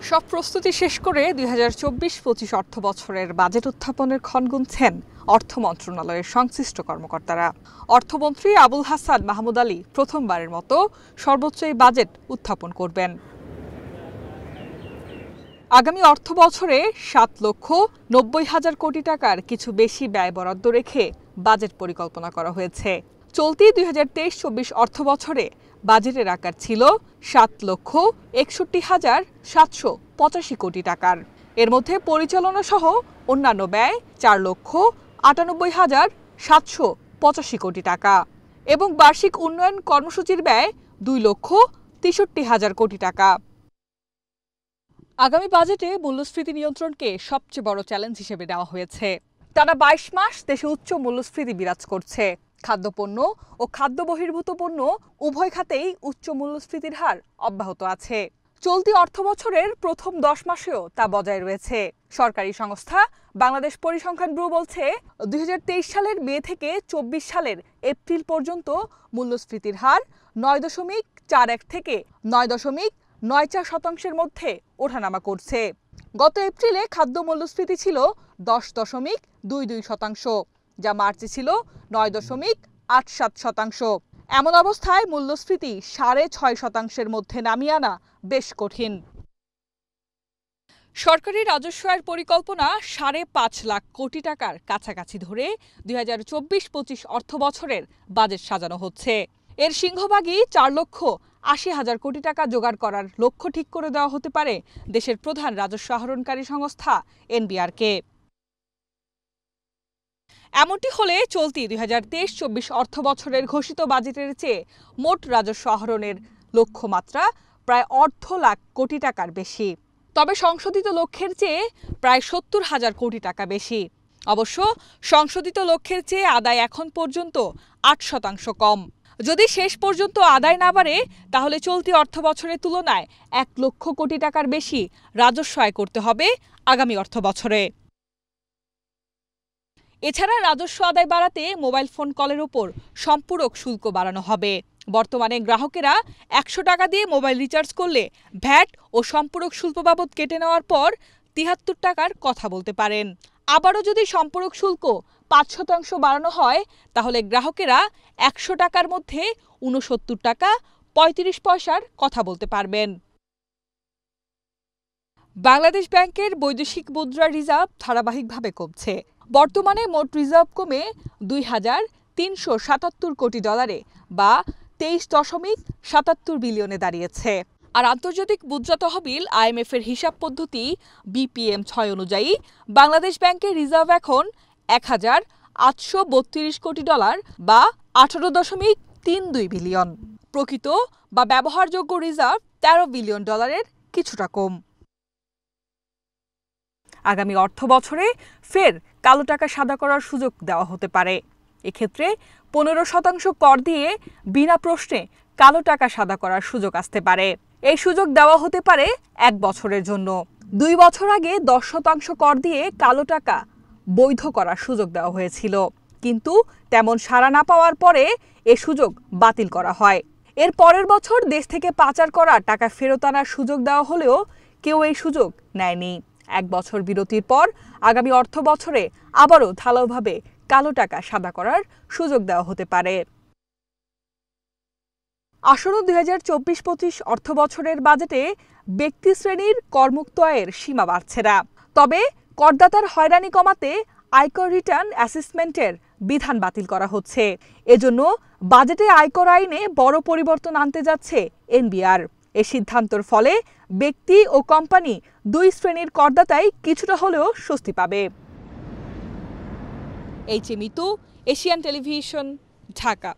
সব প্রস্তুতি শেষ করে ২০২৪-২৫ অর্থ বছরের বাজেট উত্থাপনের ক্ষণ গুনছেন অর্থ মন্ত্রণালয়ের সংশ্লিষ্ট কর্মকর্তারা। অর্থমন্ত্রী আবুল হাসান মাহমুদ আলী প্রথমবারের মতো সর্বোচ্চ এই বাজেট উত্থাপন করবেন। আগামী অর্থ বছরে ৭,৯০,০০০ কোটি টাকার কিছু বেশি ব্যয় বরাদ্দ রেখে বাজেট পরিকল্পনা করা হয়েছে। চলতি ২০২৩-২৪ অর্থ বছরে বাজেটের আকার ছিল ৭,৬১,৭৮৫ কোটি টাকার। এর মধ্যে পরিচালনা সহ অন্যান্য ব্যয় ৪,৯৮,৭৮৫ কোটি টাকা এবং বার্ষিক উন্নয়ন কর্মসূচির ব্যয় ২,৬৩,০০০ কোটি টাকা। আগামী বাজেটে মূল্যস্ফীতি নিয়ন্ত্রণকে সবচেয়ে বড় চ্যালেঞ্জ হিসেবে নেওয়া হয়েছে। টানা ২২ মাস দেশে উচ্চ মূল্যস্ফীতি বিরাজ করছে। খাদ্যপণ্য ও খাদ্য বহির্ভূত পণ্য উভয় খাতেই উচ্চ মূল্যস্ফীতির হার অব্যাহত আছে। চলতি অর্থবছরের প্রথম ১০ মাসেও তা বজায় রয়েছে। সরকারি সংস্থা বাংলাদেশ পরিসংখ্যান ব্যুরো বলছে, ২০২৩ সালের মে থেকে ২৪ সালের এপ্রিল পর্যন্ত মূল্যস্ফীতির হার ৯.৪১ থেকে ৯.৯৪% মধ্যে ওঠানামা করছে। গত এপ্রিলে খাদ্য মূল্যস্ফীতি ছিল ১০.২২%, যা মার্চে ছিল ৯.৮৭%। এমন অবস্থায় মূল্যস্ফীতি ৬.৫% মধ্যে নামিয়ে আনা বেশ কঠিন। সরকারি রাজস্ব আয়ের পরিকল্পনা ৫.৫ লাখ কোটি টাকার কাছাকাছি ধরে ২০২৪-২৫ অর্থ বছরের বাজেট সাজানো হচ্ছে। এর সিংহভাগই ৪,৮০,০০০ কোটি টাকা জোগাড় করার লক্ষ্য ঠিক করে দেওয়া হতে পারে দেশের প্রধান রাজস্ব আহরণকারী সংস্থা এনবিআরকে। এমনটি হলে চলতি ২০২৩-২৪ অর্থ বছরের ঘোষিত বাজেটের চেয়ে মোট রাজস্ব আহরণের লক্ষ্যমাত্রা প্রায় ১.৫ লাখ কোটি টাকার বেশি। তবে সংশোধিত লক্ষ্যের চেয়ে প্রায় ৭০,০০০ কোটি টাকা বেশি। অবশ্য সংশোধিত লক্ষ্যের চেয়ে আদায় এখন পর্যন্ত ৮% কম। যদি শেষ পর্যন্ত আদায় না বাড়ে, তাহলে চলতি অর্থ বছরের তুলনায় ১ লক্ষ কোটি টাকার বেশি রাজস্ব আয় করতে হবে আগামী অর্থ বছরে। এছাড়া রাজস্ব আদায় বাড়াতে মোবাইল ফোন কলের উপর সম্পূরক শুল্ক বাড়ানো হবে। বর্তমানে গ্রাহকেরা ১০০ টাকা দিয়ে মোবাইল রিচার্জ করলে ভ্যাট ও সম্পূরক শুল্ক বাবদ কেটে নেওয়ার পর ৭৩ টাকার কথা বলতে পারেন। আবারও যদি সম্পূরক শুল্ক ৫% বাড়ানো হয়, তাহলে গ্রাহকেরা ১০০ টাকার মধ্যে ৬৯ টাকা ৩৫ পয়সার কথা বলতে পারবেন। বাংলাদেশ ব্যাংকের বৈদেশিক মুদ্রা রিজার্ভ ধারাবাহিকভাবে কমছে। বর্তমানে মোট রিজার্ভ কমে ২,৩৭৭ কোটি ডলারে বা ২৩.৭৭ বিলিয়নে দাঁড়িয়েছে। আর আন্তর্জাতিক মুদ্রা তহবিল IMF এর হিসাব পদ্ধতি BPM-৬ অনুযায়ী বাংলাদেশ ব্যাংকের রিজার্ভ এখন ১,৮৩২ কোটি ডলার বা ১৮.৩২ বিলিয়ন। প্রকৃত বা ব্যবহারযোগ্য রিজার্ভ ১৩ বিলিয়ন ডলারের কিছুটা কম। আগামী অর্থ বছরে ফের কালো টাকা সাদা করার সুযোগ দেওয়া হতে পারে। এক্ষেত্রে ১৫% কর দিয়ে বিনা প্রশ্নে কালো টাকা সাদা করার সুযোগ আসতে পারে। এই সুযোগ দেওয়া হতে পারে ১ বছরের জন্য। ২ বছর আগে ১০% কর দিয়ে কালো টাকা বৈধ করার সুযোগ দেওয়া হয়েছিল, কিন্তু তেমন সাড়া না পাওয়ার পরে এ সুযোগ বাতিল করা হয়। এর পরের বছর দেশ থেকে পাচার করা টাকা ফেরত আনার সুযোগ দেওয়া হলেও কেউ এই সুযোগ নেয়নি। ১ বছর বিরতির পর আগামী অর্থ বছরে আবারও ঢালাওভাবে কালো টাকা সাদা করার সুযোগ দেওয়া হতে পারে। আসন্ন ২০২৪-২৫ অর্থ বছরের বাজেটে ব্যক্তি শ্রেণীর করমুক্ত আয়ের সীমা বাড়ছে না। তবে করদাতার হয়রানি কমাতে আয়কর রিটার্ন অ্যাসেসমেন্টের বিধান বাতিল করা হচ্ছে। এজন্য বাজেটে আয়কর আইনে বড় পরিবর্তন আনতে যাচ্ছে এনবিআর। এ সিদ্ধান্তের ফলে ব্যক্তি ও কোম্পানি দুই শ্রেণীর করদাতাই কিছুটা হলেও স্বস্তি পাবে। Mitu, Asian television, Dhaka.